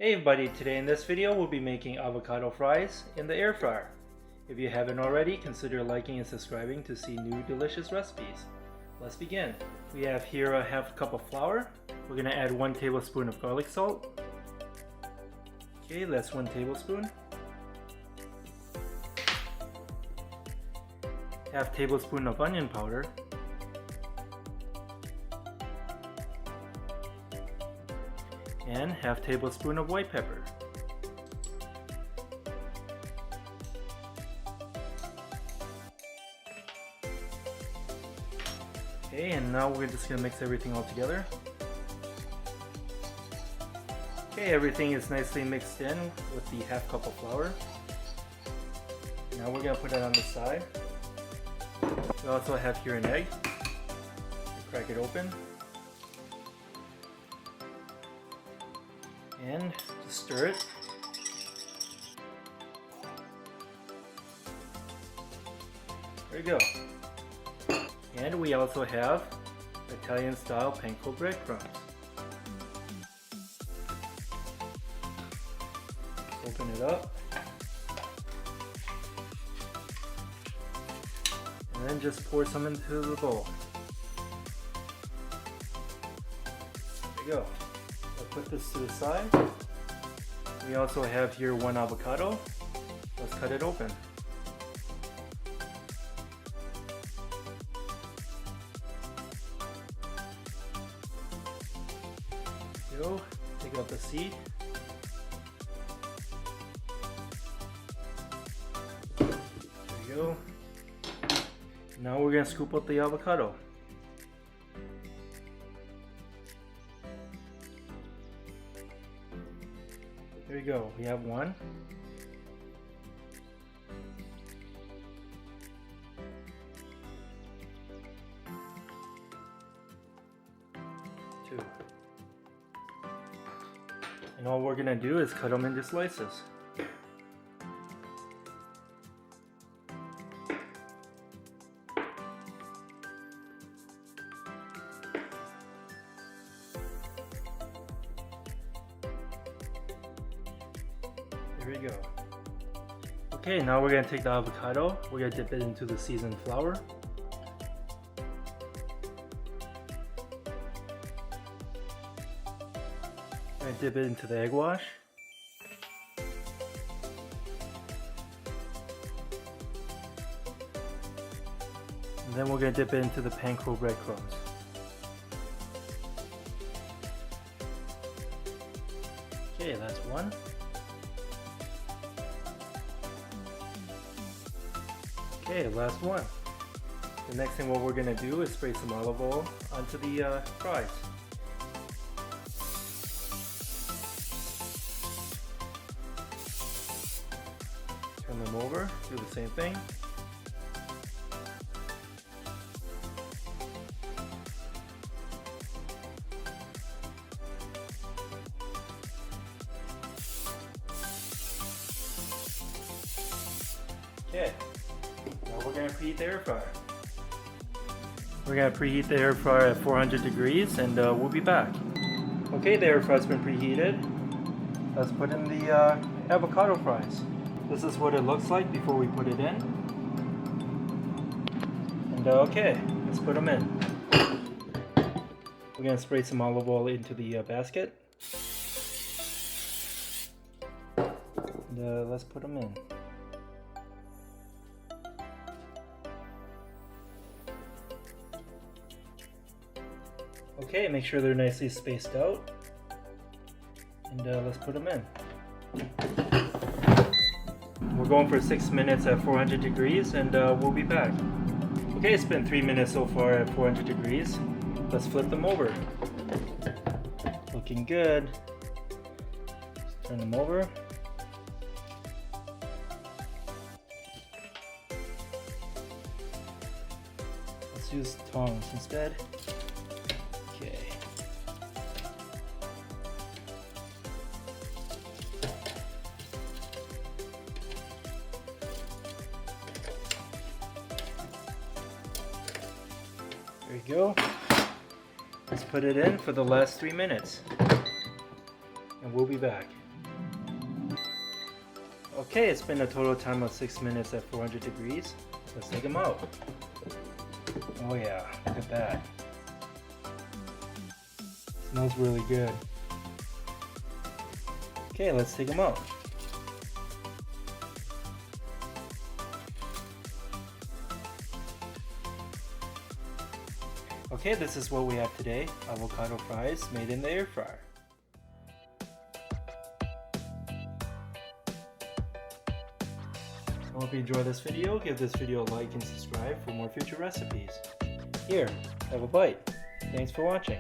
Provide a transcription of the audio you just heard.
Hey everybody, today in this video we'll be making avocado fries in the air fryer. If you haven't already, consider liking and subscribing to see new delicious recipes. Let's begin. We have here a half cup of flour. We're going to add 1 tablespoon of garlic salt. Okay, that's 1 tablespoon. Half tablespoon of onion powder. And half tablespoon of white pepper. Okay, and now we're just going to mix everything all together. Okay, everything is nicely mixed in with the half cup of flour. Now we're going to put it on the side. We also have here an egg. Crack it open. And just stir it. There you go. And we also have Italian style Panko breadcrumbs. Open it up. And then just pour some into the bowl. There you go. I'll put this to the side. We also have here 1 avocado. Let's cut it open. There you go. Take out the seed. There you go. Now we're going to scoop out the avocado. There you go, we have 1. 2. And all we're gonna do is cut them into slices. There we go. Okay, now we're going to take the avocado, we're going to dip it into the seasoned flour. We're going to dip it into the egg wash. And then we're going to dip it into the Panko breadcrumbs. Okay, that's 1. Okay, last 1. The next thing what we're going to do is spray some olive oil onto the fries. Turn them over, do the same thing. Okay. Now we're going to preheat the air fryer. We're going to preheat the air fryer at 400 degrees and we'll be back. Okay, the air fryer's been preheated. Let's put in the avocado fries. This is what it looks like before we put it in. And okay, let's put them in. We're going to spray some olive oil into the basket. And let's put them in. Okay, make sure they're nicely spaced out, and let's put them in. We're going for 6 minutes at 400 degrees, and we'll be back. Okay, it's been 3 minutes so far at 400 degrees. Let's flip them over. Looking good. Just turn them over. Let's use tongs instead. Okay. There you go. Let's put it in for the last 3 minutes. And we'll be back. Okay, it's been a total time of 6 minutes at 400 degrees. Let's take them out. Oh yeah, look at that. Smells really good. Okay, let's take them out. Okay, this is what we have today. Avocado fries made in the air fryer. I hope you enjoyed this video. Give this video a like and subscribe for more future recipes. Here, have a bite. Thanks for watching.